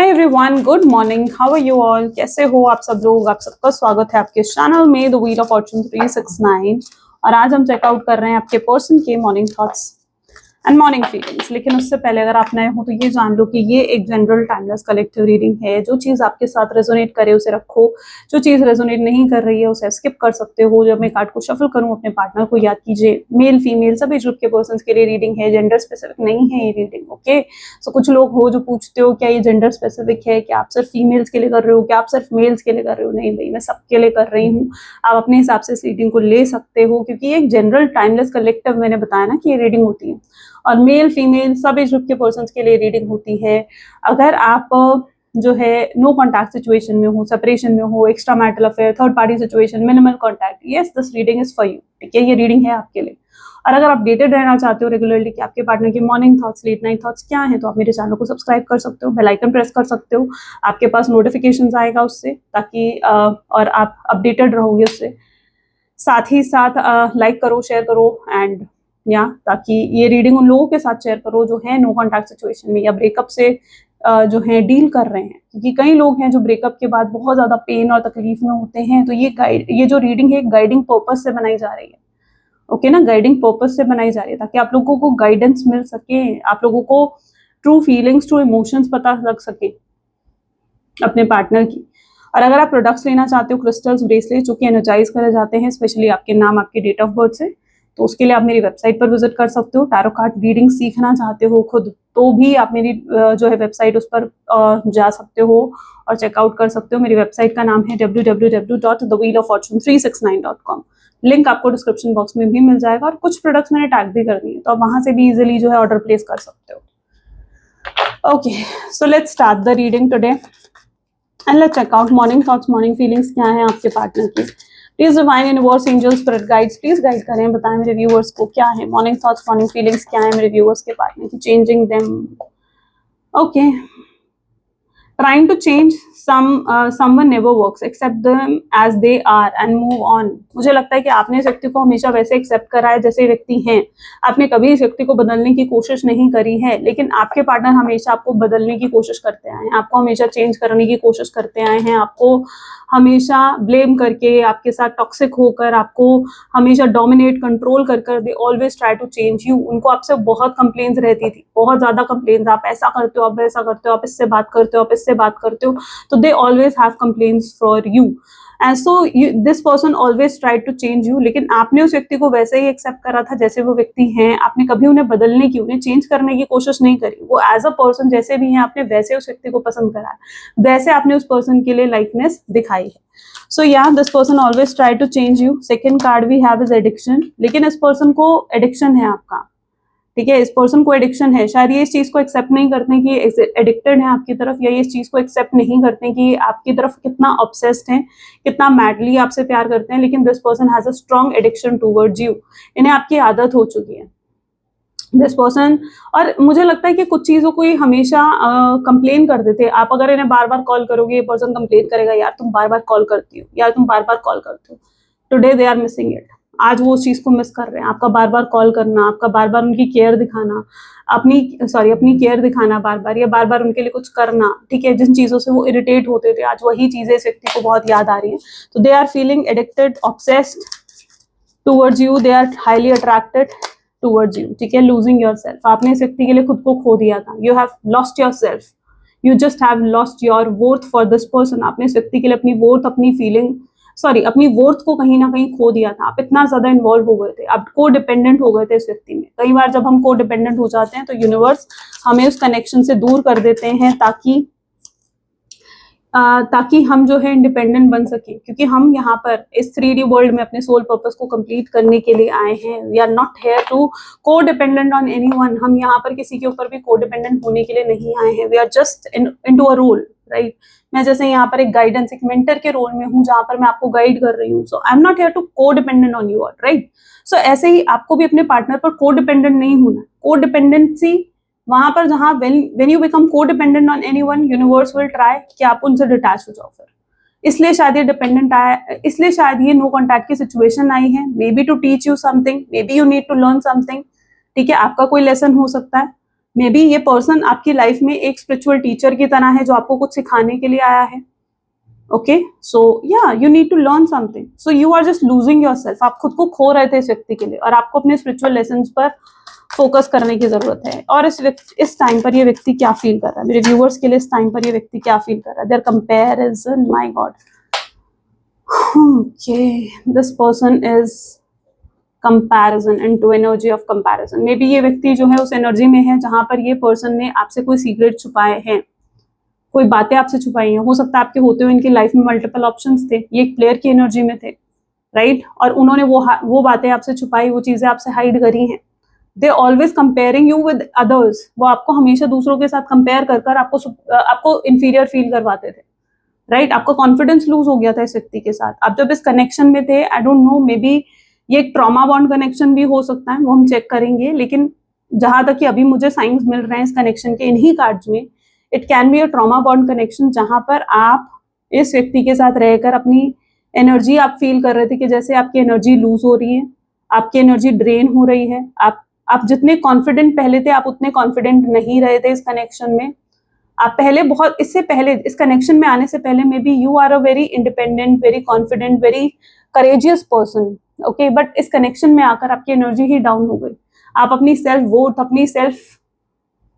Everyone, good morning. How are you all? कैसे हो आप सब लोग? आप सबका स्वागत है आपके चैनल में द व्हील ऑफ फॉर्चून 369। और आज हम चेकआउट कर रहे हैं आपके पर्सन के morning thoughts and morning feelings. लेकिन उससे पहले अगर आप नए हो तो ये जान लो कि ये एक जनरल टाइमलेस कलेक्टिव रीडिंग है। जो चीज़ आपके साथ रेजोनेट करे उसे रखो, जो चीज़ रेजोनेट नहीं कर रही है उसे स्किप कर सकते हो। जब मैं कार्ड को शफल करूँ अपने पार्टनर को याद कीजिए। मेल फीमेल सभी ग्रुप के पर्सन के लिए रीडिंग है, जेंडर स्पेसिफिक नहीं है ये रीडिंग। ओके, सो कुछ लोग हो जो पूछते हो क्या ये जेंडर स्पेसिफिक है, क्या आप सिर्फ फीमेल्स के लिए कर रहे हो, क्या आप सिर्फ मेल्स के लिए कर रहे हो? नहीं भाई, मैं सबके लिए कर रही हूँ। आप अपने हिसाब से इस रीडिंग को ले सकते हो क्योंकि एक जनरल टाइमलेस कलेक्टिव मैंने बताया ना कि ये रीडिंग होती है और मेल फीमेल सब एज ग्रुप के पर्सन्स के लिए रीडिंग होती है। अगर आप जो है नो कॉन्टैक्ट सिचुएशन में हो, सेपरेशन में हो, extra marital affair, third party situation, minimal contact, yes this reading is for you. ठीक है, ये रीडिंग है आपके लिए। और अगर आप डेटेड रहना चाहते हो रेगुलरली कि आपके पार्टनर की morning thoughts, late night thoughts क्या हैं, तो आप मेरे चैनल को सब्सक्राइब कर सकते हो, बेल आइकन प्रेस कर सकते हो। आपके पास नोटिफिकेशंस आएगा उससे, ताकि और आप अपडेटेड रहोगे उससे। साथ ही साथ लाइक करो, शेयर करो एंड ताकि ये रीडिंग उन लोगों के साथ शेयर करो जो है नो कॉन्टैक्ट सिचुएशन में या ब्रेकअप से जो है डील कर रहे हैं। क्योंकि कई लोग हैं जो ब्रेकअप के बाद बहुत ज़्यादा पेन और तकलीफ में होते हैं। तो ये जो रीडिंग है गाइडिंग पर्पस से बनाई जा रही है। ओके ना, गाइडिंग पर्पस से बनाई जा रही है ताकि आप लोगों को गाइडेंस मिल सके, आप लोगों को ट्रू फीलिंग्स, ट्रू इमोशंस पता लग सके अपने पार्टनर की। और अगर आप प्रोडक्ट्स लेना चाहते हो, क्रिस्टल्स, ब्रेसलेट जो कि एनर्जाइज करे जाते हैं स्पेशली आपके नाम, आपके डेट ऑफ बर्थ से, तो उसके लिए आप मेरी वेबसाइट पर विजिट कर सकते हो। टैरो कार्ड रीडिंग सीखना चाहते हो खुद, तो भी आप मेरी जो है वेबसाइट उस पर जा सकते हो और चेकआउट कर सकते हो। मेरी वेबसाइट का नाम है www.thewheeloffortune369.com। लिंक आपको डिस्क्रिप्शन बॉक्स में भी मिल जाएगा और कुछ प्रोडक्ट्स मैंने टैग भी कर दिए, तो आप वहां से भी इजिली जो है ऑर्डर प्लेस कर सकते हो। Okay, so let's start the reading today and let's check out morning thoughts, morning feelings क्या है आपके पार्टनर की। Please divine universe, angel, spirit guides please guide करें, बताएं मेरे व्यूअर्स को क्या है मॉर्निंग थॉट्स, मॉर्निंग फीलिंग्स क्या है मेरे व्यूअर्स के पार्टनर की। Changing them, okay, trying to change someone never works, accept them as they are and move on। मुझे लगता है कि आपने इस व्यक्ति को हमेशा वैसे एक्सेप्ट करा है जैसे व्यक्ति हैं। आपने कभी इस व्यक्ति को बदलने की कोशिश नहीं करी है, लेकिन आपके पार्टनर हमेशा आपको बदलने की कोशिश करते आए हैं, आपको हमेशा चेंज करने की कोशिश करते आए हैं, आपको हमेशा ब्लेम करके, आपके साथ टॉक्सिक होकर, आपको हमेशा डोमिनेट, कंट्रोल कर they always try to change you. उनको आपसे बहुत कंप्लेन्स रहती थी, बहुत ज्यादा कंप्लेन्स, आप ऐसा करते हो, आप वैसा करते हो, आप इससे बात करते हो, आप इससे बात करते हो, तो they always have complaints for you and so this person always try to change you. लेकिन आपने उस व्यक्ति को वैसे ही एक्सेप्ट करा था जैसे वो व्यक्ति हैं। आपने कभी उन्हें बदलने की, उन्हें चेंज करने की कोशिश नहीं करी। वो एज अ पर्सन जैसे भी हैं आपने वैसे उस व्यक्ति को पसंद करा है, वैसे आपने उस पर्सन के लिए लाइकनेस दिखाई है। So yeah this person always try to change you. Second card we have is addiction. लेकिन इस पर्सन को एडिक्शन है आपका, ठीक है, इस पर्सन को एडिक्शन है। शायद ये इस चीज को एक्सेप्ट नहीं करते कि एडिक्टेड है आपकी तरफ, या ये इस चीज को एक्सेप्ट नहीं करते कि आपकी तरफ कितना ऑब्सेस्ड है, कितना मैडली आपसे प्यार करते हैं। लेकिन this person has a strong addiction towards you. इन्हें आपकी आदत हो चुकी है दिस पर्सन। और मुझे लगता है कि कुछ चीजों को ये हमेशा कंप्लेन कर देते हैं। आप अगर इन्हें बार बार कॉल करोगे, ये पर्सन कंप्लेन करेगा, यार तुम बार बार कॉल करती हो, यार तुम बार बार कॉल करते हो। Today they are missing it. आज वो उस चीज को मिस कर रहे हैं, आपका बार बार कॉल करना, आपका बार बार उनकी केयर दिखाना, अपनी केयर दिखाना बार बार, या बार बार उनके लिए कुछ करना। ठीक है, जिन चीजों से वो इरिटेट होते थे, आज वही चीजें इस व्यक्ति को बहुत याद आ रही है। तो they are feeling addicted, obsessed towards you, they are highly attracted towards you. ठीक है, लूजिंग योर सेल्फ। आपने इस व्यक्ति के लिए खुद को खो दिया था। You have lost your self, you just have lost your worth for this person. आपने इस व्यक्ति के लिए अपनी वर्थ, अपनी वर्थ को कहीं ना कहीं खो दिया था। आप इतना ज्यादा इन्वॉल्व हो गए थे, आप को डिपेंडेंट हो गए थे इस व्यक्ति में। कई बार जब हम को डिपेंडेंट हो जाते हैं तो यूनिवर्स हमें उस कनेक्शन से दूर कर देते हैं ताकि हम जो है इंडिपेंडेंट बन सके। क्योंकि हम यहाँ पर इस 3D वर्ल्ड में अपने सोल पर्पस को कंप्लीट करने के लिए आए हैं। We are not here to को डिपेंडेंट ऑन एनीवन। हम यहाँ पर किसी के ऊपर भी को डिपेंडेंट होने के लिए नहीं आए हैं। We are just into a role, right. मैं जैसे यहाँ पर एक गाइडेंस, एक मेंटर के रोल में हूँ जहाँ पर मैं आपको गाइड कर रही हूँ। So I am not here to को dependent on you, right. So ऐसे ही आपको भी अपने पार्टनर पर को डिपेंडेंट नहीं होना। को डिपेंडेंसी वहां पर जहां व्हेन यू बिकम को dependent on anyone, universe will try कि आप उनसे डिटैच हो जाओ फिर। इसलिए शायद ये डिपेंडेंट आया, इसलिए शायद ये नो कॉन्टैक्ट की सिचुएशन आई है। May be to teach you something, maybe you need to learn something. ठीक है, आपका कोई लेसन हो सकता है। मे बी ये पर्सन आपकी लाइफ में एक स्पिरिचुअल टीचर की तरह है जो आपको कुछ सिखाने के लिए आया है. Okay, so yeah you need to learn something, so you are just losing yourself. आप खुद को खो रहे थे इस व्यक्ति के लिए और आपको अपने स्पिरिचुअल लेसन पर फोकस करने की जरूरत है. और इस टाइम पर ये व्यक्ति क्या फील कर रहा है मेरे व्यूअर्स के लिए, इस टाइम पर ये व्यक्ति क्या फील कर रहा है? Their comparison, my god. Okay, this person is comparison, into energy of comparison. May be ये व्यक्ति जो है उस एनर्जी में है जहां पर ये पर्सन ने आपसे कोई सीक्रेट छुपाए हैं, कोई बातें आपसे छुपाई हैं. हो सकता है आपके होते हुए इनकी लाइफ में मल्टीपल ऑप्शंस थे, ये एक प्लेयर की एनर्जी में थे, राइट? और उन्होंने वो बातें आपसे छुपाई, वो चीजें आपसे हाइड करी हैं. They always comparing you with others. वो आपको हमेशा दूसरों के साथ कंपेयर कर कर आपको इंफीरियर फील करवाते थे, राइट? आपका कॉन्फिडेंस लूज हो गया था इस व्यक्ति के साथ. आप जब इस कनेक्शन में थे, आई डोंट नो, मे बी ये एक ट्रॉमा बॉन्ड कनेक्शन भी हो सकता है, वो हम चेक करेंगे. लेकिन जहां तक कि अभी मुझे साइंस मिल रहे हैं इस कनेक्शन के इन्हीं कार्ड्स में, it can be a trauma bond connection जहां पर आप इस व्यक्ति के साथ रहकर अपनी एनर्जी आप फील कर रहे थे कि जैसे आपकी एनर्जी लूज हो रही है, आपकी एनर्जी ड्रेन हो रही है. आप जितने कॉन्फिडेंट पहले थे, आप उतने कॉन्फिडेंट नहीं रहे थे इस कनेक्शन में. आप पहले बहुत, इससे पहले इस कनेक्शन में आने से पहले maybe you are a very independent, very confident, very courageous person. Okay, but इस कनेक्शन में आकर आपकी एनर्जी ही डाउन हो गई. आप अपनी सेल्फ वोर्थ,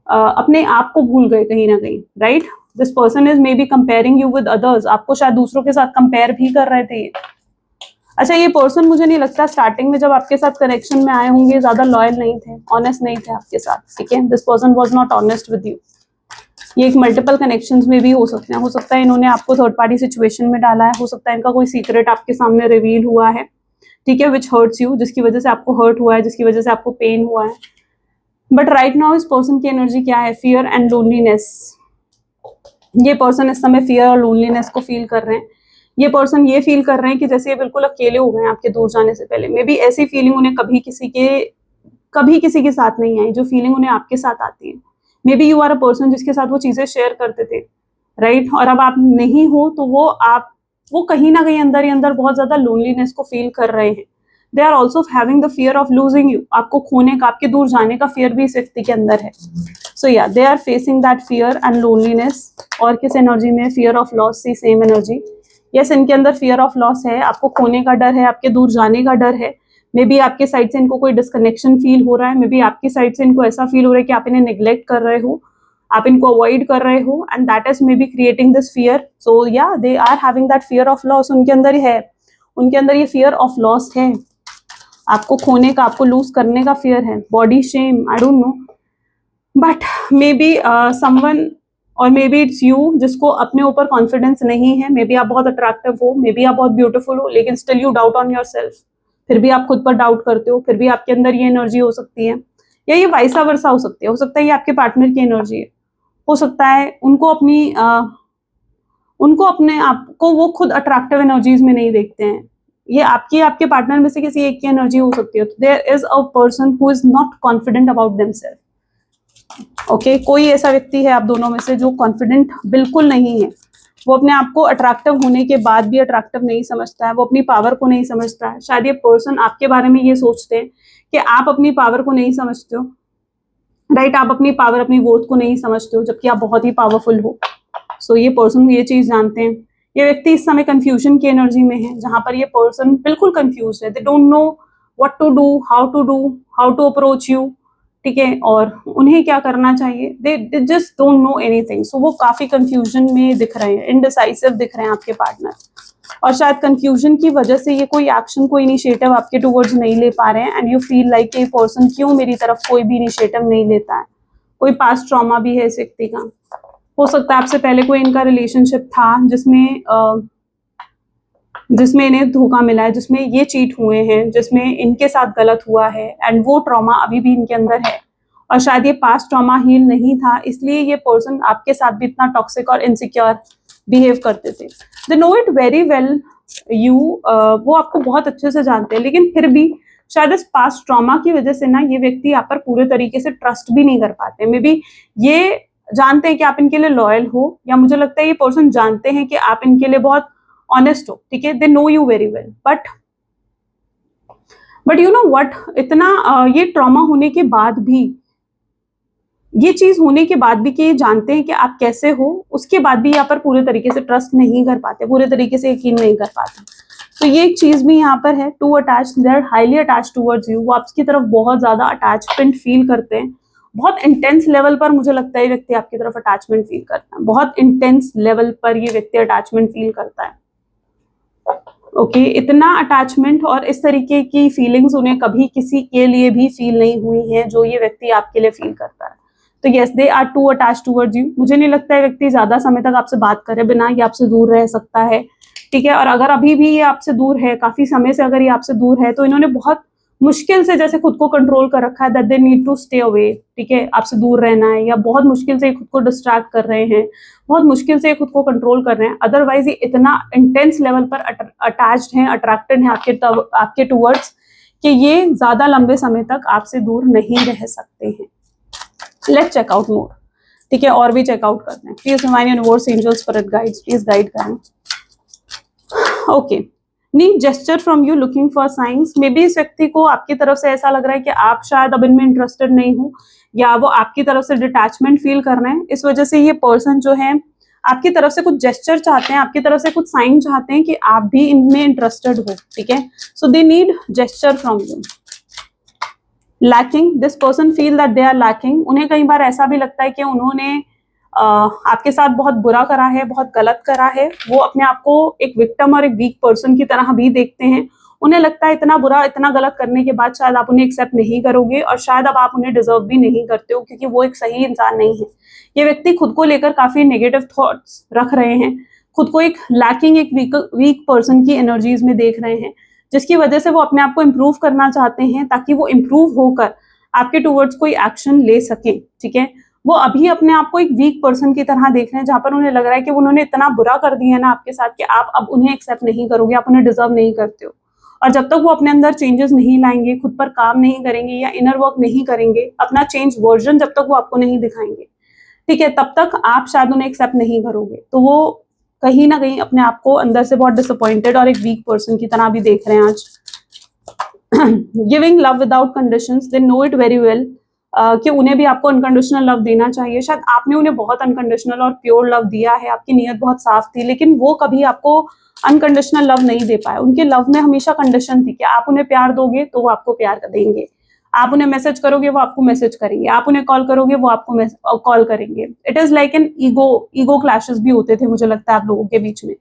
अपने आप को भूल गए कहीं ना कहीं, right? This person is may be comparing you with others. आपको शायद दूसरों के साथ कंपेयर भी कर रहे थे. अच्छा, ये पर्सन मुझे नहीं लगता स्टार्टिंग में जब आपके साथ कनेक्शन में आए होंगे ज्यादा लॉयल नहीं थे, ऑनेस्ट नहीं थे आपके साथ. ठीक है, this person was not honest with you. ये एक मल्टीपल कनेक्शंस में भी हो सकते हैं. हो सकता है इन्होंने आपको थर्ड पार्टी सिचुएशन में डाला है, हो सकता है इनका कोई सीक्रेट आपके सामने रिवील हुआ है, ठीक है, विच हर्ट्स यू, जिसकी वजह से आपको हर्ट हुआ है, जिसकी वजह से आपको पेन हुआ है. बट राइट नाउ इस पर्सन की एनर्जी क्या है? Fear and loneliness. ये पर्सन इस समय फियर और लोनलीनेस को फील कर रहे हैं. ये पर्सन ये फील कर रहे हैं कि जैसे ये बिल्कुल अकेले हो गए हैं आपके दूर जाने से पहले. मे बी ऐसी फीलिंग उन्हें कभी किसी के साथ नहीं आई जो फीलिंग उन्हें आपके साथ आती है. May be you are a person जिसके साथ वो चीजें शेयर करते थे, राइट? और अब आप नहीं हो तो वो कहीं ना कहीं अंदर ही अंदर बहुत ज्यादा लोनलीनेस को फील कर रहे हैं. They are also having the fear of losing you. आपको खोने का, आपके दूर जाने का फियर भी इस व्यक्ति के अंदर है. So yeah, they are facing that fear and loneliness. और किस एनर्जी में? Fear of loss. See same energy. Yes, इनके अंदर फियर ऑफ लॉस है, आपको खोने का डर है, आपके दूर जाने का डर है. मे बी आपके साइड से इनको कोई डिस्कनेक्शन फील हो रहा है, मे बी आपकी साइड से इनको ऐसा फील हो रहा है कि आप इन्हें निग्लेक्ट कर रहे हो, आप इनको अवॉइड कर रहे हो, and that is maybe creating this fear. So yeah, they are having that fear of loss. उनके अंदर है, उनके अंदर ये फियर ऑफ लॉस है. आपको खोने का, आपको लूज करने का फियर है. Body shame, I don't no, but may be someone और मे बी इट्स यू जिसको अपने ऊपर कॉन्फिडेंस नहीं है. मे बी आप बहुत अट्रैक्टिव हो, मे बी आप बहुत ब्यूटीफुल हो, लेकिन still you doubt on your self. फिर भी आप खुद पर डाउट करते हो, फिर भी आपके अंदर ये एनर्जी हो सकती है, या ये वाइसा वर्सा हो सकती है. हो सकता है ये आपके पार्टनर की एनर्जी है. हो सकता है उनको अपने आप को वो खुद अट्रैक्टिव एनर्जीज में नहीं देखते हैं. ये आपके पार्टनर में से किसी एक की एनर्जी हो सकती है. There is a person who is not confident about themselves. Okay, कोई ऐसा व्यक्ति है आप दोनों में से जो कॉन्फिडेंट बिल्कुल नहीं है. वो अपने आप को अट्रैक्टिव होने के बाद भी अट्रैक्टिव नहीं समझता है, वो अपनी पावर को नहीं समझता है. शायद ये पर्सन आपके बारे में ये सोचते हैं कि आप अपनी पावर को नहीं समझते हो, राइट? आप अपनी पावर, अपनी वोट को नहीं समझते हो, जबकि आप बहुत ही पावरफुल हो. सो ये पर्सन ये चीज जानते हैं. ये व्यक्ति इस समय कंफ्यूजन की एनर्जी में है, जहां पर ये पर्सन बिल्कुल कंफ्यूज है. They don't know what to do, how to approach you, ठीक है, और उन्हें क्या करना चाहिए. They just don't know anything. So वो काफी कंफ्यूजन में दिख रहे हैं, इनडिसाइसिव दिख रहे हैं आपके पार्टनर. और शायद कंफ्यूजन की वजह से ये कोई एक्शन, कोई इनिशिएटिव आपके टुवर्ड्स नहीं ले पा रहे हैं. एंड यू फील लाइक ये पर्सन क्यों मेरी तरफ कोई भी इनिशिएटिव नहीं लेता है. कोई पास्ट ट्रॉमा भी है इस व्यक्ति का. हो सकता है आपसे पहले कोई इनका रिलेशनशिप था जिसमें इन्हें धोखा मिला है, जिसमें ये चीट हुए हैं, जिसमें इनके साथ गलत हुआ है, एंड वो ट्रॉमा अभी भी इनके अंदर है. और शायद ये पास्ट ट्रॉमा हील नहीं था, इसलिए ये पर्सन आपके साथ भी इतना टॉक्सिक और इनसिक्योर बिहेव करते थे. They know it very well you. वो आपको बहुत अच्छे से जानते हैं, लेकिन फिर भी शायद इस पास्ट ट्रॉमा की वजह से ना ये व्यक्ति आप पर पूरे तरीके से ट्रस्ट भी नहीं कर पाते. मे बी ये जानते हैं कि आप इनके लिए लॉयल हो, या मुझे लगता है ये पर्सन जानते हैं कि आप इनके लिए बहुत ऑनेस्ट हो. ठीक है, दे know you very well, but you know what, इतना ये ट्रॉमा होने के बाद भी ये चीज होने के बाद भी कि ये जानते हैं कि आप कैसे हो, उसके बाद भी यहाँ पर पूरे तरीके से ट्रस्ट नहीं कर पाते, पूरे तरीके से यकीन नहीं कर पाते। तो ये एक चीज भी यहाँ पर है। Too attach, they are highly attach towards you, वो आपकी तरफ बहुत ज्यादा अटैचमेंट फील करते हैं, बहुत इंटेंस लेवल पर। मुझे लगता है ये व्यक्ति आपकी तरफ अटैचमेंट फील करता है, बहुत इंटेंस लेवल पर ये व्यक्ति अटैचमेंट फील करता है। ओके, इतना अटैचमेंट और इस तरीके की फीलिंग्स उन्हें कभी किसी के लिए भी फील नहीं हुई है जो ये व्यक्ति आपके लिए फील करता है। तो yes, they are too attach towards you. मुझे नहीं लगता है व्यक्ति ज्यादा समय तक आपसे बात करे बिना ये आपसे दूर रह सकता है, ठीक है। और अगर अभी भी ये आपसे दूर है, काफी समय से अगर ये आपसे दूर है, तो इन्होंने बहुत मुश्किल से जैसे खुद को कंट्रोल कर रखा है, that they need to stay away, ठीक है, आपसे दूर रहना है, या बहुत मुश्किल से खुद को डिस्ट्रैक्ट कर रहे हैं, बहुत मुश्किल से खुद को कंट्रोल कर रहे हैं। अदरवाइज ये इतना इंटेंस लेवल पर अटैच्ड हैं, अट्रैक्टेड हैं आपके टूवर्ड्स, कि ये ज्यादा लंबे समय तक आपसे दूर नहीं रह सकते हैं। लेट्स चेक आउट मोर, ठीक है, और भी चेकआउट करते हैं। Please divine universe, angels, spirit guides, please guide करें। Okay, need gesture from you, looking for signs. Maybe इस व्यक्ति को आपकी तरफ से ऐसा लग रहा है कि आप शायद अब इनमें इंटरेस्टेड नहीं हो, या वो आपकी तरफ से डिटैचमेंट फील कर रहे हैं। इस वजह से ये पर्सन जो है आपकी तरफ से कुछ जेस्चर चाहते हैं, आपकी तरफ से कुछ साइन चाहते हैं कि आप भी इनमें इंटरेस्टेड हो, ठीक है। So they need gesture from you. Lacking, this person feel that they are lacking. उन्हें कई बार ऐसा भी लगता है कि उन्होंने आपके साथ बहुत बुरा करा है, बहुत गलत करा है। वो अपने आप को एक विक्टिम और एक वीक पर्सन की तरह भी देखते हैं। उन्हें लगता है इतना बुरा, इतना गलत करने के बाद शायद आप उन्हें एक्सेप्ट नहीं करोगे, और शायद अब आप उन्हें डिजर्व भी नहीं करते हो, क्योंकि वो एक सही इंसान नहीं है। ये व्यक्ति खुद को लेकर काफी नेगेटिव थॉट्स रख रहे हैं, खुद को एक लैकिंग, एक वीक पर्सन की एनर्जीज में देख रहे हैं, जिसकी वजह से वो अपने आप को इम्प्रूव करना चाहते हैं, ताकि वो इम्प्रूव होकर आपके टूवर्ड्स कोई एक्शन ले सकें, ठीक है। वो अभी अपने आप को एक वीक पर्सन की तरह देख रहे हैं, जहां पर उन्हें लग रहा है कि उन्होंने इतना बुरा कर दिया है ना आपके साथ, कि आप अब उन्हें एक्सेप्ट नहीं करोगे, आप उन्हें डिजर्व नहीं करते हो। और जब तक वो अपने अंदर चेंजेस नहीं लाएंगे, खुद पर काम नहीं करेंगे, या इनर वर्क नहीं करेंगे, अपना चेंज वर्जन जब तक वो आपको नहीं दिखाएंगे, ठीक है, तब तक आप शायद उन्हें एक्सेप्ट नहीं करोगे। तो वो कहीं ना कहीं अपने आप को अंदर से बहुत डिसअपॉइंटेड और एक वीक पर्सन की तरह भी देख रहे हैं आज। Giving love without conditions, they know it very well, कि उन्हें भी आपको अनकंडीशनल लव देना चाहिए। शायद आपने उन्हें बहुत अनकंडीशनल और प्योर लव दिया है, आपकी नीयत बहुत साफ थी, लेकिन वो कभी आपको अनकंडीशनल लव नहीं दे पाए। उनके लव में हमेशा कंडीशन थी कि आप उन्हें प्यार दोगे तो वो आपको प्यार देंगे, आप उन्हें मैसेज करोगे वो आपको मैसेज करेंगे, आप उन्हें कॉल करोगे वो आपको कॉल करेंगे। It is like an ego clashes भी होते थे, मुझे लगता है, आप लोगों के बीच में।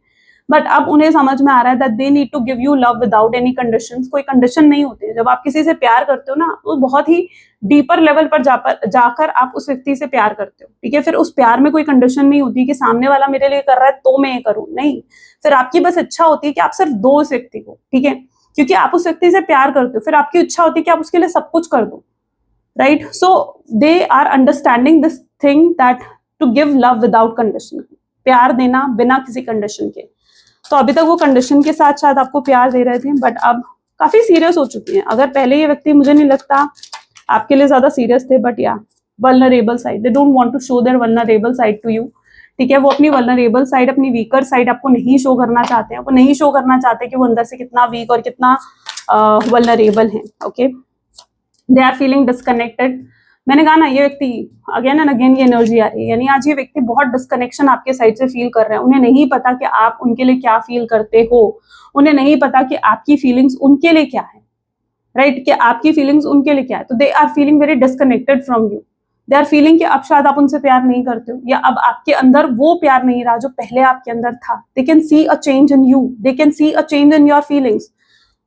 बट अब उन्हें समझ में आ रहा है that they need to give you love without any conditions. कोई कंडीशन नहीं होते। जब आप किसी से प्यार करते हो ना, तो बहुत ही डीपर लेवल पर जाकर आप उस व्यक्ति से प्यार करते हो, ठीक है। फिर उस प्यार में कोई कंडीशन नहीं होती कि सामने वाला मेरे लिए कर रहा है तो मैं ये करूं, नहीं। फिर आपकी बस इच्छा होती है कि आप सिर्फ दो उस व्यक्ति को, ठीक है, क्योंकि आप उस व्यक्ति से प्यार करते हो। फिर आपकी इच्छा होती है कि आप उसके लिए सब कुछ कर दो, right. So they are understanding this thing that to give love without condition, प्यार देना बिना किसी कंडीशन के। तो अभी तक वो कंडीशन के साथ शायद आपको प्यार दे रहे थे, बट अब काफी सीरियस हो चुकी हैं। अगर पहले ये व्यक्ति, मुझे नहीं लगता आपके लिए ज्यादा सीरियस थे, but yeah vulnerable side, they don't want to show their vulnerable side to you, ठीक है। वो अपनी वल्नरेबल साइड, अपनी वीकर साइड आपको नहीं शो करना चाहते हैं। वो नहीं शो करना चाहते कि वो अंदर से कितना वीक और कितना वल्नरेबल है, okay. They are feeling disconnected. मैंने कहा ना, ये व्यक्ति अगेन एंड अगेन ये एनर्जी आ रही है, यानी आज ये व्यक्ति बहुत डिस्कनेक्शन आपके साइड से फील कर रहे हैं। उन्हें नहीं पता कि आप उनके लिए क्या फील करते हो, उन्हें नहीं पता कि आपकी फीलिंग्स उनके लिए क्या है, राइट, कि आपकी फीलिंग्स उनके लिए क्या है। तो they are feeling very disconnected from you. They are feeling कि अब शायद आप उनसे प्यार नहीं करते हो, या अब आपके अंदर वो प्यार नहीं रहा जो पहले आपके अंदर था। They can see a change in you, they can see a change in your feelings.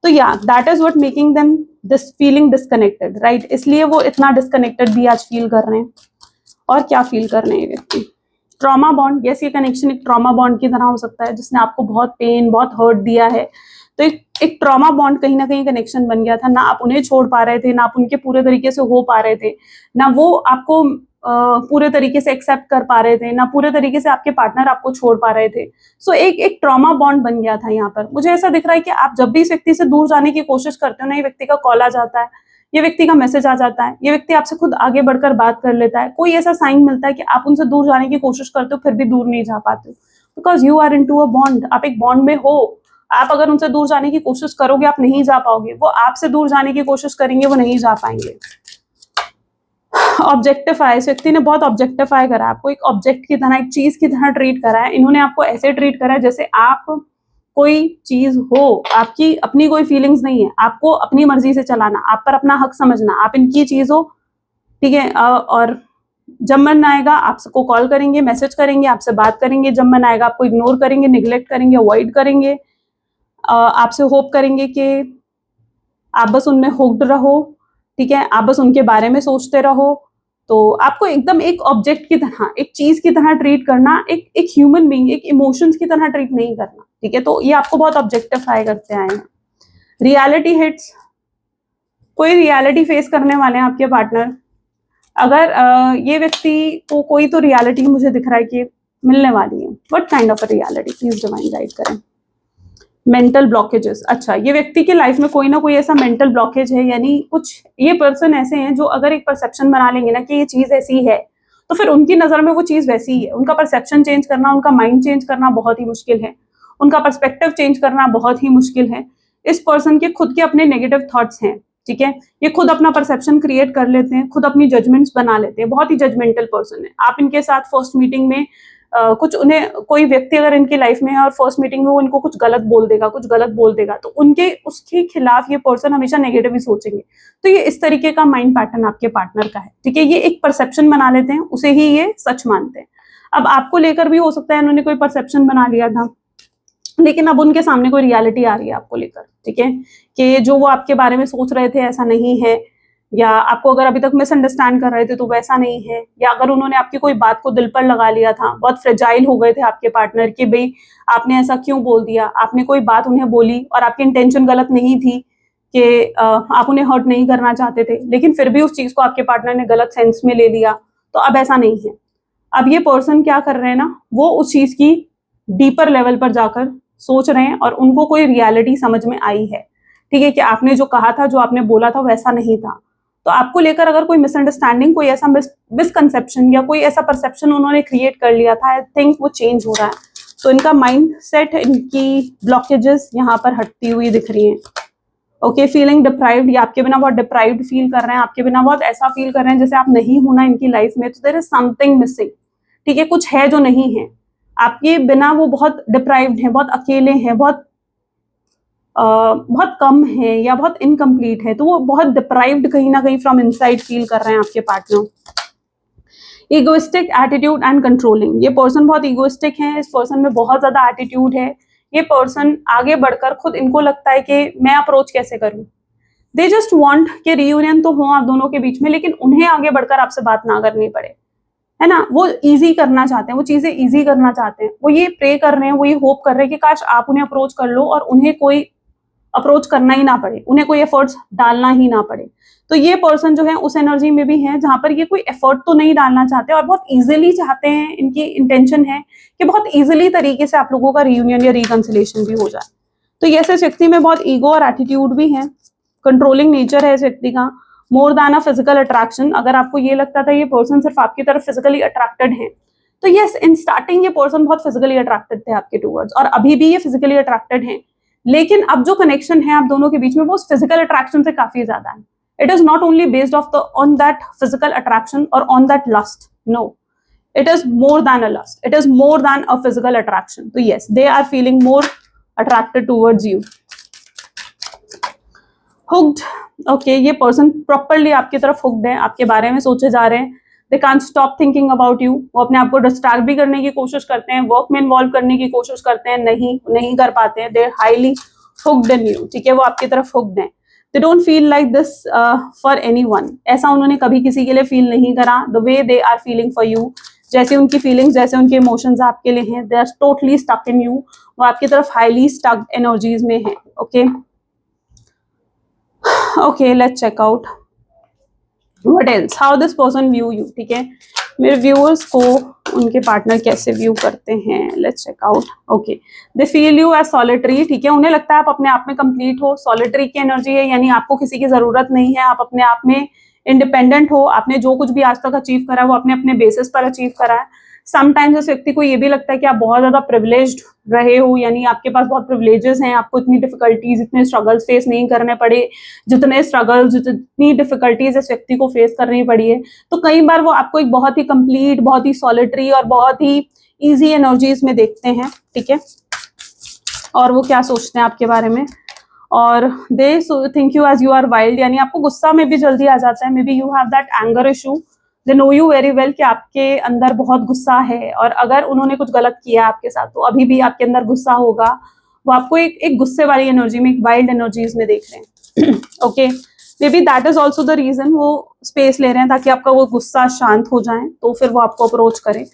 तो या that is what making them this feeling disconnected, right. इसलिए वो इतना डिस्कनेक्टेड भी आज फील कर रहे हैं। और क्या फील कर रहे हैं व्यक्ति? ट्रॉमा बॉन्ड, यस, ये कनेक्शन एक ट्रॉमा बॉन्ड की तरह हो सकता है, जिसने आपको बहुत पेन, बहुत हर्ट दिया है। तो एक ट्रॉमा बॉन्ड कहीं ना कहीं कनेक्शन बन गया था ना। आप उन्हें छोड़ पा रहे थे, ना आप उनके पूरे तरीके से हो पा रहे थे, ना वो आपको पूरे तरीके से एक्सेप्ट कर पा रहे थे, ना पूरे तरीके से आपके पार्टनर आपको छोड़ पा रहे थे। सो एक ट्रॉमा बॉन्ड बन गया था यहाँ पर। मुझे ऐसा दिख रहा है कि आप जब भी इस व्यक्ति से दूर जाने की कोशिश करते हो ना, ये व्यक्ति का कॉल आ जाता है, ये व्यक्ति का मैसेज आ जाता है, ये व्यक्ति आपसे खुद आगे बढ़कर बात कर लेता है। कोई ऐसा साइन मिलता है कि आप उनसे दूर जाने की कोशिश करते हो, फिर भी दूर नहीं जा पाते हो, because you are into a bond. आप एक बॉन्ड में हो। आप अगर उनसे दूर जाने की कोशिश करोगे, आप नहीं जा पाओगे। वो आपसे दूर जाने की कोशिश करेंगे, वो नहीं जा पाएंगे। ऑब्जेक्टिफाई, इस व्यक्ति ने बहुत ऑब्जेक्टिफाई करा आपको, एक ऑब्जेक्ट की तरह, एक चीज की तरह ट्रीट करा है। इन्होंने आपको ऐसे ट्रीट करा है जैसे आप कोई चीज हो, आपकी अपनी कोई फीलिंग्स नहीं है, आपको अपनी मर्जी से चलाना, आप पर अपना हक समझना, आप इनकी चीज हो, ठीक है। और जब मन आएगा आपको कॉल करेंगे, मैसेज करेंगे, आपसे बात करेंगे, जब मन आएगा आपको इग्नोर करेंगे, निग्लेक्ट करेंगे, अवॉइड करेंगे, आपसे होप करेंगे कि आप बस उनमें हुक्ड रहो, ठीक है, आप बस उनके बारे में सोचते रहो। तो आपको एकदम एक ऑब्जेक्ट की तरह, एक चीज की तरह ट्रीट करना, एक ह्यूमन बीइंग, एक इमोशंस की तरह ट्रीट नहीं करना, ठीक है। तो ये आपको बहुत ऑब्जेक्टिफाई करते आए हैं। रियलिटी हिट्स, कोई रियलिटी फेस करने वाले हैं आपके पार्टनर। अगर ये व्यक्ति को कोई तो रियलिटी मुझे दिख रहा है कि मिलने वाली है, what kind of a reality, please divine guide करें। मेंटल ब्लॉकेजेस, अच्छा, ये व्यक्ति की लाइफ में कोई ना कोई ऐसा मेंटल ब्लॉकेज है, यानी कुछ ये पर्सन ऐसे हैं जो अगर एक परसेप्शन बना लेंगे ना कि ये चीज ऐसी है, तो फिर उनकी नजर में वो चीज वैसी ही है। उनका परसेप्शन चेंज करना, उनका माइंड चेंज करना बहुत ही मुश्किल है, उनका पर्सपेक्टिव चेंज करना बहुत ही मुश्किल है। इस पर्सन के खुद के अपने नेगेटिव थॉट्स हैं, ठीक है, ये खुद अपना परसेप्शन क्रिएट कर लेते हैं, खुद अपनी जजमेंट्स बना लेते हैं, बहुत ही जजमेंटल पर्सन है। आप इनके साथ फर्स्ट मीटिंग में कुछ, उन्हें कोई व्यक्ति अगर इनकी लाइफ में है और फर्स्ट मीटिंग में वो इनको कुछ गलत बोल देगा, कुछ गलत बोल देगा, तो उनके उसके खिलाफ ये पर्सन हमेशा नेगेटिव ही सोचेंगे। तो ये इस तरीके का माइंड पैटर्न आपके पार्टनर का है, ठीक है। ये एक परसेप्शन बना लेते हैं, उसे ही ये सच मानते हैं। अब आपको लेकर भी हो सकता है इन्होंने कोई परसेप्शन बना लिया था, लेकिन अब उनके सामने कोई रियलिटी आ रही है आपको लेकर, ठीक है, कि जो वो आपके बारे में सोच रहे थे ऐसा नहीं है, या आपको अगर अभी तक मिसअंडरस्टैंड कर रहे थे तो वैसा नहीं है, या अगर उन्होंने आपकी कोई बात को दिल पर लगा लिया था, बहुत फ्रेजाइल हो गए थे आपके पार्टनर कि भाई आपने ऐसा क्यों बोल दिया, आपने कोई बात उन्हें बोली और आपकी इंटेंशन गलत नहीं थी कि आप उन्हें हर्ट नहीं करना चाहते थे, लेकिन फिर भी उस चीज को आपके पार्टनर ने गलत सेंस में ले लिया, तो अब ऐसा नहीं है। अब ये पर्सन क्या कर रहे हैं ना, वो उस चीज की डीपर लेवल पर जाकर सोच रहे हैं और उनको कोई रियलिटी समझ में आई है, ठीक है, कि आपने जो कहा था, जो आपने बोला था वैसा नहीं था। तो आपको लेकर अगर कोई मिसअंडरस्टैंडिंग, कोई ऐसा मिसकंसेप्शन या कोई ऐसा परसेप्शन उन्होंने क्रिएट कर लिया था, आई थिंक वो चेंज हो रहा है। तो इनका माइंड सेट, इनकी ब्लॉकेजेस यहाँ पर हटती हुई दिख रही हैं। ओके, फीलिंग डिप्राइव्ड, ये आपके बिना बहुत डिप्राइव्ड फील कर रहे हैं, आपके बिना बहुत ऐसा फील कर रहे हैं जैसे आप नहीं होना इनकी लाइफ में, तो देयर इज समथिंग मिसिंग, ठीक है, कुछ है जो नहीं है। आपके बिना वो बहुत डिप्राइव्ड हैं, बहुत अकेले हैं, बहुत कम है या बहुत इनकम्प्लीट है, तो वो बहुत डिप्राइव्ड कहीं ना कहीं फ्रॉम इनसाइड फील कर रहे हैं आपके partner. Egoistic attitude and controlling, ये पर्सन बहुत इगोइस्टिक है, इस पर्सन में बहुत ज्यादा एटीट्यूड है। ये पर्सन आगे बढ़कर खुद इनको लगता है कि मैं अप्रोच कैसे करूं, दे जस्ट वॉन्ट कि रियूनियन तो हो आप दोनों के बीच में, लेकिन उन्हें आगे बढ़कर आपसे बात ना करनी पड़े, है ना। वो इजी करना चाहते हैं, वो चीजें इजी करना चाहते हैं, वो ये प्रे कर रहे हैं, वो ये होप कर रहे हैं कि काश आप उन्हें अप्रोच कर लो और उन्हें कोई अप्रोच करना ही ना पड़े, उन्हें कोई एफर्ट्स डालना ही ना पड़े। तो ये पर्सन जो है उस एनर्जी में भी है जहां पर ये कोई एफर्ट तो नहीं डालना चाहते और बहुत इजीली चाहते हैं, इनकी इंटेंशन है कि बहुत इजीली तरीके से आप लोगों का रियूनियन या रिकंसिलेशन भी हो जाए। तो ये इस व्यक्ति में बहुत ईगो और एटीट्यूड भी है, कंट्रोलिंग नेचर है इस व्यक्ति का, more than a physical attraction. अगर आपको ये लगता था ये पर्सन सिर्फ आपकी तरफ फिजिकली अट्रैक्टेड है, तो यस, इन स्टार्टिंग ये पर्सन बहुत फिजिकली अट्रैक्टेड थे आपके टूवर्ड्स, और अभी भी ये फिजिकली अट्रैक्टेड है, लेकिन अब जो कनेक्शन है आप दोनों के बीच में वो फिजिकल अट्रैक्शन से काफी ज्यादा है। It is not only based on that physical attraction और on that lust, no, it is more than a lust, it is more than a physical attraction. So yes, they are feeling more attracted towards you. Hooked, okay, ये person properly आपकी तरफ hooked है, आपके बारे में सोचे जा रहे हैं, they can't stop thinking about you। वो अपने आप को डिस्ट्रैक्ट भी करने की कोशिश करते हैं, वर्क में इन्वॉल्व करने की कोशिश करते हैं, नहीं कर पाते हैं, they are highly hooked in you, ठीक है, वो आपकी तरफ hooked हैं। They don't feel like this for anyone, ऐसा उन्होंने कभी किसी के लिए फील नहीं करा, the way they are feeling for you, जैसे उनकी फीलिंग्स, जैसे उनके इमोशंस आपके लिए हैं, they are totally stuck in you, वो आपकी तरफ हाईली स्टक एनर्जीज में है। Okay okay, let's check out what else, how this person view you, ठीक है, मेरे व्यूअर्स को उनके पार्टनर कैसे व्यू करते हैं, let's check out. Okay, they feel you as solitary, ठीक है, उन्हें लगता है आप अपने आप में कंप्लीट हो, सॉलिटरी की एनर्जी है, यानी आपको किसी की जरूरत नहीं है, आप अपने आप में इंडिपेंडेंट हो, आपने जो कुछ भी आज तक अचीव करा है वो अपने अपने बेसिस पर अचीव करा है, समटाइम्स इस व्यक्ति को ये भी लगता है कि आप बहुत ज्यादा प्रिविलेज्ड रहे हो, यानी आपके पास बहुत प्रिविलेजेस हैं, आपको इतनी डिफिकल्टीज, इतने स्ट्रगल्स फेस नहीं करने पड़े जितने स्ट्रगल्स, जितनी डिफिकल्टीज इस व्यक्ति को फेस करनी पड़ी है। तो कई बार वो आपको एक बहुत ही कंप्लीट, बहुत ही सॉलिटरी और बहुत ही इजी एनर्जीज में देखते हैं, ठीक है। और वो क्या सोचते हैं आपके बारे में, और they think you as you are wild, यानी आपको गुस्सा में भी जल्दी आ जाता है। May be you have that anger issue, they know you very well कि आपके अंदर बहुत गुस्सा है, और अगर उन्होंने कुछ गलत किया आपके साथ तो अभी भी आपके अंदर गुस्सा होगा। वो आपको एक गुस्से वाली एनर्जी में, एक वाइल्ड एनर्जीज में देख रहे हैं। Okay, maybe that is also the reason वो स्पेस ले रहे हैं, ताकि आपका वो गुस्सा शांत हो जाए तो फिर वो आपको अप्रोच करें।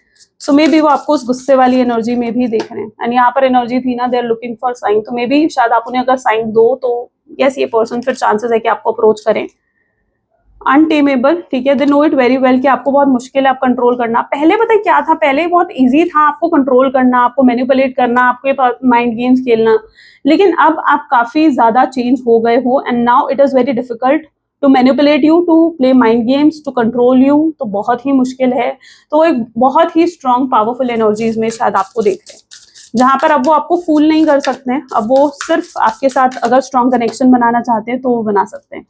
सो मे बी वो आपको उस गुस्से वाली एनर्जी में भी देख रहे हैं, एंड यहाँ पर एनर्जी थी ना, they are looking for sign, तो मे बी शायद आप उन्हें अगर साइन दो तो यस, ये पर्सन फिर चांसेस है कि आपको अप्रोच करें। अनटेमेबल, ठीक है, they know it very well कि आपको बहुत मुश्किल है आप कंट्रोल करना। पहले पता है क्या था, पहले बहुत इजी था आपको कंट्रोल करना, आपको मैनिपुलेट करना, आपके माइंड गेम्स खेलना, लेकिन अब आप काफी ज्यादा चेंज हो गए हो, and now it is very difficult to manipulate you, to play mind games, to control you, तो बहुत ही मुश्किल है। तो एक बहुत ही स्ट्रॉन्ग पावरफुल एनर्जीज में शायद आपको देख रहे हैं, जहां पर अब वो आपको फूल नहीं कर सकते हैं, अब वो सिर्फ आपके साथ अगर स्ट्रॉन्ग कनेक्शन बनाना चाहते हैं तो वो बना सकते हैं।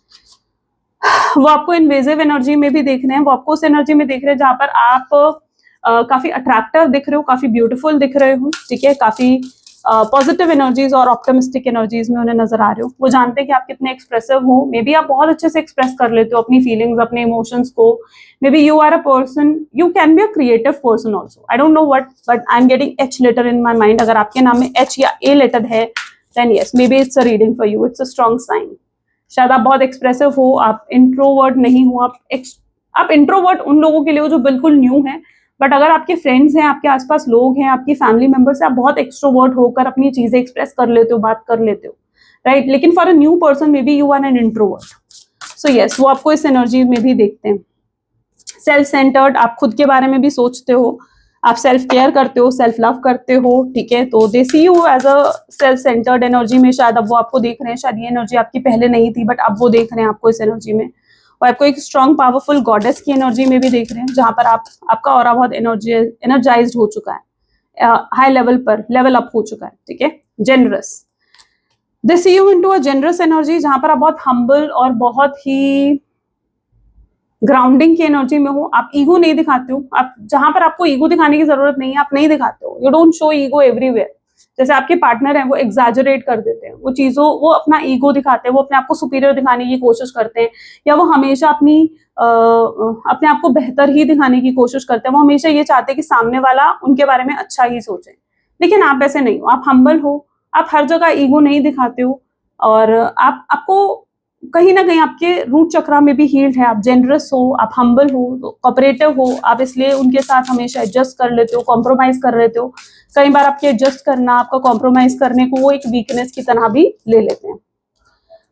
वो आपको इन्वेजिव एनर्जी में भी देख रहे हैं, वो आपको उस एनर्जी में देख रहे हैं जहां पर आप काफी अट्रैक्टिव दिख रहे हो, काफी ब्यूटीफुल दिख रहे हो, ठीक है, काफी पॉजिटिव एनर्जीज और ऑप्टिमिस्टिक एनर्जीज में उन्हें नजर आ रहे हो। वो जानते हैं कि आप कितने एक्सप्रेसिव हो, मे बी आप बहुत अच्छे से एक्सप्रेस कर लेते हो अपनी फीलिंग्स, अपने इमोशंस को। Maybe you are a person, you can be a creative person also, I don't know what, but I am getting H letter in my mind. अगर आपके नाम में एच या ए लेटर है then yes, maybe it's a reading for you, it's a strong sign. शायद आप बहुत expressive हो, आप इंट्रोवर्ट नहीं हो, आप इंट्रोवर्ट उन लोगों के लिए हो जो बिल्कुल न्यू है, बट अगर आपके फ्रेंड्स हैं, आपके आसपास लोग हैं, आपकी फैमिली मेंबर्स हैं, आप बहुत एक्सट्रोवर्ट होकर अपनी चीजें एक्सप्रेस कर लेते हो, बात कर लेते हो, राइट। लेकिन for a new person maybe you are an introvert. So yes, वो आपको इस एनर्जी में भी देखते हैं। सेल्फ सेंटर्ड, आप खुद के बारे में भी सोचते हो, आप सेल्फ केयर करते हो, सेल्फ लव करते हो, ठीक है, तो they see you as a self centred energy में। शायद अब वो आपको देख रहे हैं, शायद ये एनर्जी आपकी पहले नहीं थी बट अब वो देख रहे हैं आपको इस एनर्जी में, और आपको एक स्ट्रॉन्ग पावरफुल गॉडेस की एनर्जी में भी देख रहे हैं, जहां पर आपका ऑरा बहुत एनर्जाइज्ड हो चुका है, हाई लेवल पर लेवल अप हो चुका है, ठीक है, generous. They see you into a generous energy, जहां पर आप बहुत हम्बल और बहुत ही ग्राउंडिंग की एनर्जी में हो। आप ईगो नहीं दिखाते हो, आप जहां पर आपको ईगो दिखाने की जरूरत नहीं है आप नहीं दिखाते हो, you don't show ego everywhere. जैसे आपके पार्टनर हैं वो एग्जैजरेट कर देते हैं वो चीजों, वो अपना ईगो दिखाते हैं, वो अपने आप को सुपीरियर दिखाने की कोशिश करते हैं, या वो हमेशा अपने आप को बेहतर ही दिखाने की कोशिश करते हैं। वो हमेशा ये चाहते हैं कि सामने वाला उनके बारे में अच्छा ही सोचे, लेकिन आप ऐसे नहीं हो, आप हम्बल हो, आप हर जगह ईगो नहीं दिखाते हो, और आपको कहीं ना कहीं आपके रूट चक्रा में भी हील्ड है, आप जेनरस हो, आप हम्बल हो, कोऑपरेटिव हो, आप इसलिए उनके साथ हमेशा एडजस्ट कर लेते हो, कॉम्प्रोमाइज कर लेते हो। कई बार आपके एडजस्ट करना, आपका कॉम्प्रोमाइज करने को वो एक वीकनेस की तरह भी ले लेते हैं।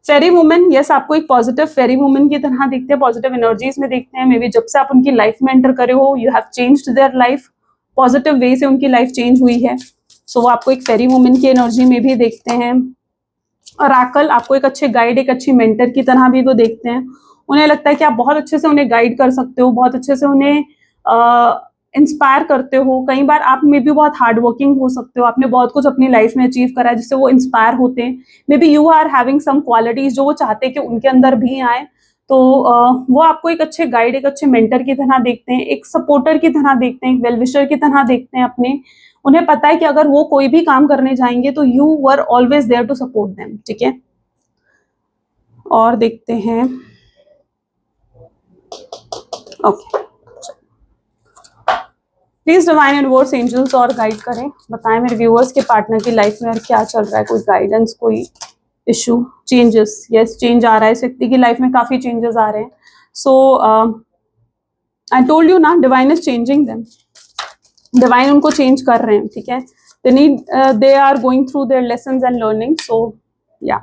फेरी वुमेन, यस, आपको एक पॉजिटिव फेरी वुमेन की तरह देखते हैं, पॉजिटिव एनर्जीज में देखते हैं। मे बी जब से आप उनकी लाइफ में एंटर करे हो, you have changed their life, positive way से उनकी लाइफ चेंज हुई है। सो वो आपको एक फेरी वुमेन की एनर्जी में भी देखते हैं। ऑरेकल, आपको एक अच्छे गाइड, एक अच्छी मेंटर की तरह भी वो देखते हैं। उन्हें लगता है कि आप बहुत अच्छे से उन्हें गाइड कर सकते हो, बहुत अच्छे से उन्हें इंस्पायर करते हो। कई बार आप में भी बहुत हार्ड वर्किंग हो सकते हो, आपने बहुत कुछ अपनी लाइफ में अचीव करा है जिससे वो इंस्पायर होते हैं। Maybe you are having some qualities जो वो चाहते हैं कि उनके अंदर भी आए, तो वो आपको एक अच्छे गाइड, एक अच्छे मेंटर की तरह देखते हैं, एक सपोर्टर की तरह देखते हैं, एक वेलविशर की तरह देखते हैं अपने। उन्हें पता है कि अगर वो कोई भी काम करने जाएंगे तो you were always there to support them, ठीक है। और देखते हैं, okay, please divine universe angels और गाइड करें, बताएं मेरे व्यूअर्स के पार्टनर की लाइफ में और क्या चल रहा है, कोई गाइडेंस, कोई इशू, चेंजेस। यस, चेंज आ रहा है, इस व्यक्ति की लाइफ में काफी चेंजेस आ रहे हैं। सो आई टोल्ड यू ना, divine is changing them, divine उनको चेंज कर रहे हैं, ठीक है। They are going through their lessons and learning. So yeah,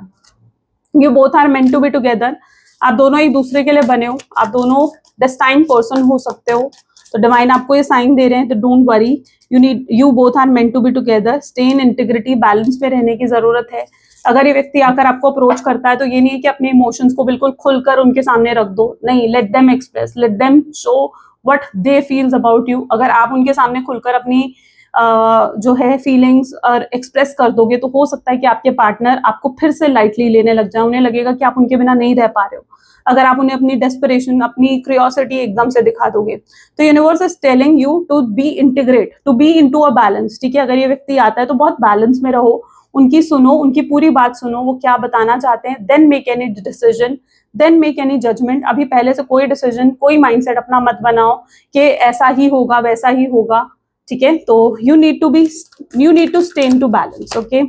you both are meant to be together, आप दोनों एक दूसरे के लिए बने हो, आप दोनों डेस्टाइन पर्सन हो सकते हो। तो डिवाइन आपको ये साइन दे रहे हैं, तो don't worry, you both are meant to be together. Stay in integrity, balance में रहने की जरूरत है। अगर ये व्यक्ति आकर आपको अप्रोच करता है तो ये नहीं है कि अपने इमोशंस को बिल्कुल खुलकर उनके सामने रख दो, नहीं, let them express, let them show what they feels about you. अगर आप उनके सामने खुलकर अपनी जो है फीलिंग्स और एक्सप्रेस कर दोगे तो हो सकता है कि आपके पार्टनर आपको फिर से लाइटली लेने लग जाए, उन्हें लगेगा कि आप उनके बिना नहीं रह पा रहे हो। अगर आप उन्हें अपनी डेस्परेशन, अपनी क्यूरियोसिटी एकदम से दिखा दोगे तो universe is telling you to be integrate, to be into a balance. ठीक है, अगर ये व्यक्ति आता है तो बहुत बैलेंस में रहो, उनकी सुनो, उनकी पूरी बात सुनो, वो क्या बताना चाहते हैं, then make any decision, then make any judgement. अभी पहले से कोई डिसीजन, कोई माइंडसेट अपना मत बनाओ कि ऐसा ही होगा वैसा ही होगा। ठीक है, तो you need to stay in to balance. Okay,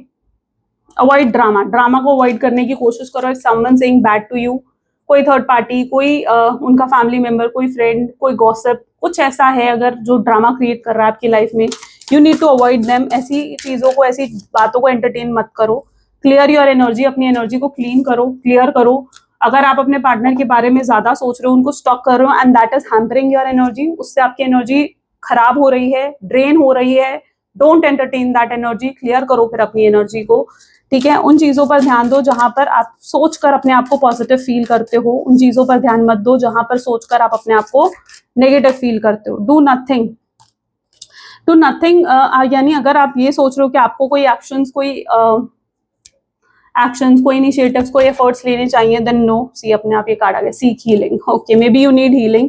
avoid drama, drama को अवॉइड करने की कोशिश करो। If someone saying bad to you, कोई थर्ड पार्टी, कोई उनका फैमिली मेंबर, कोई फ्रेंड, कोई गॉसिप, कुछ ऐसा है अगर जो ड्रामा क्रिएट कर रहा है आपकी लाइफ में, you need to avoid them. ऐसी चीजों को, ऐसी बातों को एंटरटेन मत करो। क्लियर योर एनर्जी, अपनी एनर्जी को क्लीन करो, क्लियर करो। अगर आप अपने पार्टनर के बारे में ज्यादा सोच रहे हो, उनको स्टॉक कर रहे हो and that is hampering your energy, उससे आपकी एनर्जी खराब हो रही है, ड्रेन हो रही है, don't entertain that energy. Clear करो फिर अपनी एनर्जी को। ठीक है, उन चीजों पर ध्यान दो जहां पर आप सोचकर अपने आप को पॉजिटिव फील करते हो, उन चीजों पर ध्यान मत दो जहां पर सोचकर आप अपने आप को नेगेटिव फील करते हो। Do nothing, do nothing. यानी अगर आप ये सोच रहे हो कि आपको कोई एक्शंस, कोई इनिशिएटिव्स, कोई एफर्ट्स लेने चाहिए, देन नो। सी, अपने आप ये कार्ड आ गया, seek healing. Okay, maybe you need healing.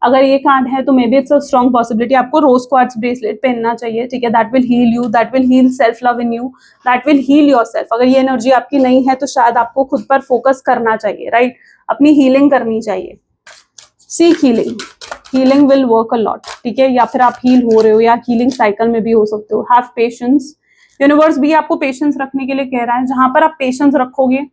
अगर ये कार्ड है तो maybe it's a strong possibility आपको रोज क्वार्ट्ज ब्रेसलेट पहनना चाहिए। ठीक है, that will heal you, that will heal self love in you, that will heal yourself. अगर ये एनर्जी आपकी नहीं है तो शायद आपको खुद पर फोकस करना चाहिए, राइट, अपनी हीलिंग करनी चाहिए। Seek healing, healing will work a lot. ठीक है, या फिर आप हील हो रहे हो या हीलिंग साइकिल में भी हो सकते हो। हैव पेशेंस, यूनिवर्स भी आपको पेशेंस रखने के लिए कह रहा है। जहां पर आप पेशेंस रखोगे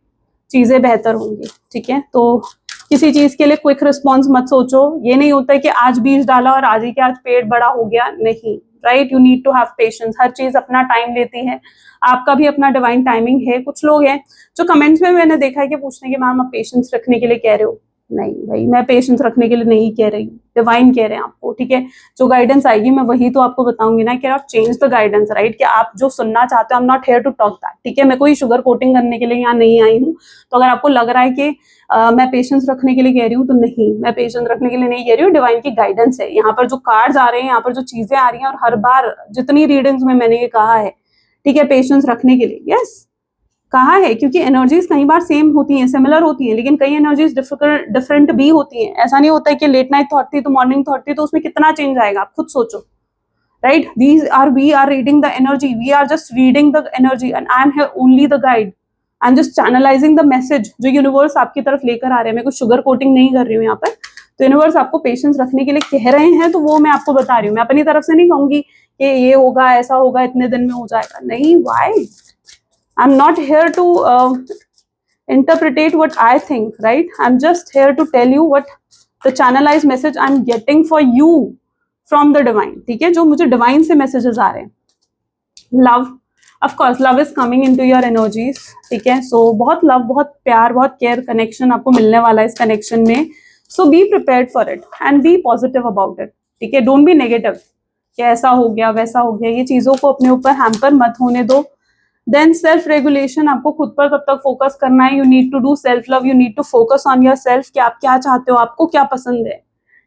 चीजें बेहतर होंगी। ठीक है, तो किसी चीज के लिए क्विक रिस्पॉन्स मत सोचो। ये नहीं होता है कि आज बीज डाला और आज ही के आज पेड़ बड़ा हो गया, नहीं, right. You need to have patience, हर चीज अपना टाइम लेती है, आपका भी अपना डिवाइन टाइमिंग है। कुछ लोग हैं जो कमेंट्स में मैंने देखा है कि पूछने के मैम आप पेशेंस रखने के लिए कह रहे हो। नहीं भाई, मैं पेशेंस रखने के लिए नहीं कह रही हूँ, डिवाइन कह रहे हैं आपको। ठीक है, जो गाइडेंस आएगी मैं वही तो आपको बताऊंगी ना, कि आप चेंज द गाइडेंस, राइट, कि आप जो सुनना चाहते हो। I am not here to talk that. ठीक है, मैं कोई शुगर कोटिंग करने के लिए यहाँ नहीं आई हूँ। तो अगर आपको लग रहा है कि मैं पेशेंस रखने के लिए कह रही हूँ, तो नहीं, मैं पेशेंस रखने के लिए नहीं कह रही हूँ, डिवाइन की गाइडेंस है। यहाँ पर जो कार्ड्स आ रहे हैं, यहाँ पर जो चीजें आ रही हैं, और हर बार जितनी रीडिंग्स में मैंने ये कहा है, ठीक है, पेशेंस रखने के लिए, यस कहा है, क्योंकि एनर्जीज कई बार सेम होती हैं, सिमिलर होती हैं, लेकिन कई एनर्जीज डिफरेंट भी होती हैं। ऐसा नहीं होता है कि लेट नाइट थॉट थी तो मॉर्निंग थॉट थी, तो उसमें कितना चेंज आएगा, आप खुद सोचो, right. We are reading the energy, we are just reading the energy and I am here only the guide. I am just channelising the message जो यूनिवर्स आपकी तरफ लेकर आ रहे हैं। मैं कुछ शुगर कोटिंग नहीं कर रही हूँ यहाँ पर। तो यूनिवर्स आपको पेशेंस रखने के लिए कह रहे हैं, तो वो मैं आपको बता रही हूँ। मैं अपनी तरफ से नहीं कहूंगी कि ये होगा, ऐसा होगा, इतने दिन में हो जाएगा, नहीं। Y? I'm not here to interpret what I think, right? I'm just here to tell you what the channelized message I'm getting for you from the divine. ठीक है, जो मुझे divine से messages आ रहे हैं। Love, of course, love is coming into your energies. ठीक है, so बहुत love, बहुत प्यार, बहुत care, connection आपको मिलने वाला है इस connection में। So be prepared for it and be positive about it. ठीक है, don't be negative कि ऐसा हो गया, वैसा हो गया। ये चीजों को अपने ऊपर हैम्पर मत होने दो। देन सेल्फ रेगुलेशन, आपको खुद पर तब तक फोकस करना है। You need to do self love, you need to focus on yourself कि आप क्या चाहते हो, आपको क्या पसंद है।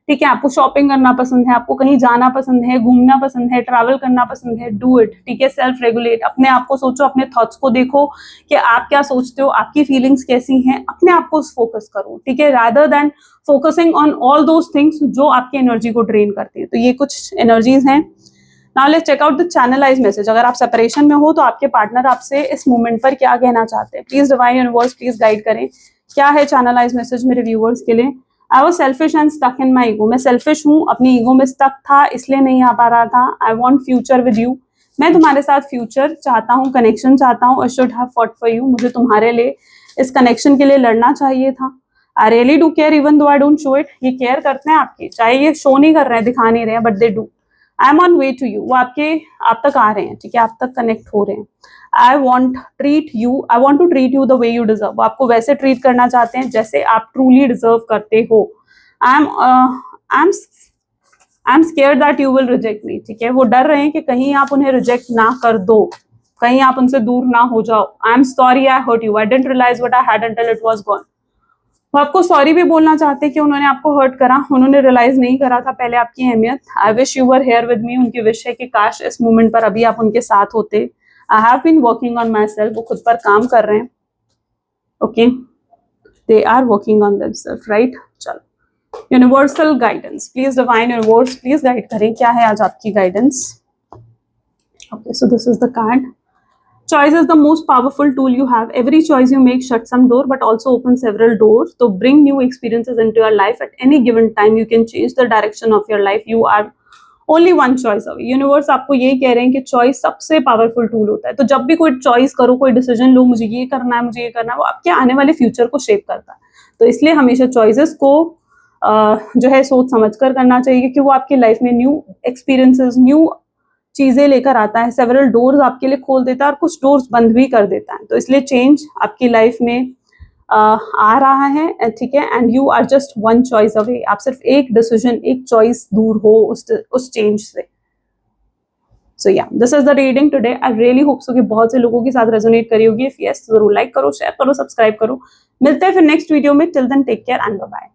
ठीक है, आपको शॉपिंग करना पसंद है, आपको कहीं जाना पसंद है, घूमना पसंद है, ट्रैवल करना पसंद है, डू इट। ठीक है, सेल्फ रेगुलेट, अपने आप को सोचो, अपने थॉट्स को देखो कि आप क्या सोचते हो, आपकी फीलिंग्स कैसी हैं, अपने आप को फोकस करो। ठीक है, rather than focusing on all those things जो आपकी एनर्जी को ड्रेन करती है। तो ये कुछ एनर्जीज हैं। Now let's check out the channelise message. अगर आप सेपरेशन में हो तो आपके पार्टनर आपसे इस मोमेंट पर क्या कहना चाहते हैं। Please divine universe, please guide करें, क्या है चैनलाइज मैसेज मेरे व्यूअर्स के लिए। I was selfish and stuck in my ego, मैं सेल्फिश हूँ, अपनी ईगो में स्टक था, इसलिए नहीं आ पा रहा था। I want future with you, मैं तुम्हारे साथ फ्यूचर चाहता हूँ, कनेक्शन चाहता हूँ। I should have fought for you, मुझे तुम्हारे लिए, इस कनेक्शन के लिए लड़ना चाहिए था। I really do care even though I don't show it, ये केयर करते हैं आपकी, चाहे ये शो नहीं कर रहे हैं, दिखा नहीं रहे हैं, but they do. I am on way to you, वो आप तक आ रहे हैं। ठीक है, आप तक कनेक्ट हो रहे हैं। I want to treat you the way you deserve, वो आपको वैसे ट्रीट करना चाहते हैं जैसे आप ट्रूली डिजर्व करते हो। I am scared that you will reject me, ठीक है, वो डर रहे हैं कि कहीं आप उन्हें रिजेक्ट ना कर दो, कहीं आप उनसे दूर ना हो जाओ। I am sorry I hurt you, I didn't realize what I had until it was gone. वो आपको सॉरी भी बोलना चाहते हैं कि उन्होंने आपको हर्ट करा, उन्होंने रियलाइज नहीं करा था पहले आपकी अहमियत. I wish you were here with me. उनकी विश है कि काश इस मोमेंट पर अभी आप उनके साथ होते. I have been working on myself. वो खुद पर काम कर रहे हैं. Okay, they are working on themselves, right. चलो, universal guidance. Please divine universe, please guide करें, क्या है आज आपकी guidance. Okay, so this is the card. Choice is the most powerful tool you have. Every choice you make shuts some door but also opens several doors. So bring new experiences into your life. At any given time you can change the direction of your life. You are only one choice away. Universe आपको यही कह रहे हैं कि choice सबसे powerful tool होता है. तो जब भी कोई चॉइस करो, कोई डिसीजन लो, मुझे ये करना है, मुझे ये करना है, वो आपके आने वाले फ्यूचर को शेप करता है. तो इसलिए हमेशा चॉइसेस को जो है सोच समझ कर करना चाहिए, क्योंकि वो आपकी लाइफ में न्यू एक्सपीरियंसेस, न्यू चीजें लेकर आता है. सेवरल डोर्स आपके लिए खोल देता है और कुछ डोर्स बंद भी कर देता है. तो इसलिए चेंज आपकी लाइफ में आ रहा है, ठीक है. And you are just one choice away. आप सिर्फ एक डिसीजन, एक चॉइस दूर हो उस चेंज से. So yeah, this is the reading today. I really hope so कि बहुत से लोगों के साथ रेजोनेट करी होगी. इफ यस, जरूर लाइक करो, शेयर करो, सब्सक्राइब करो. मिलते हैं फिर नेक्स्ट वीडियो में. Till then take care and bye bye.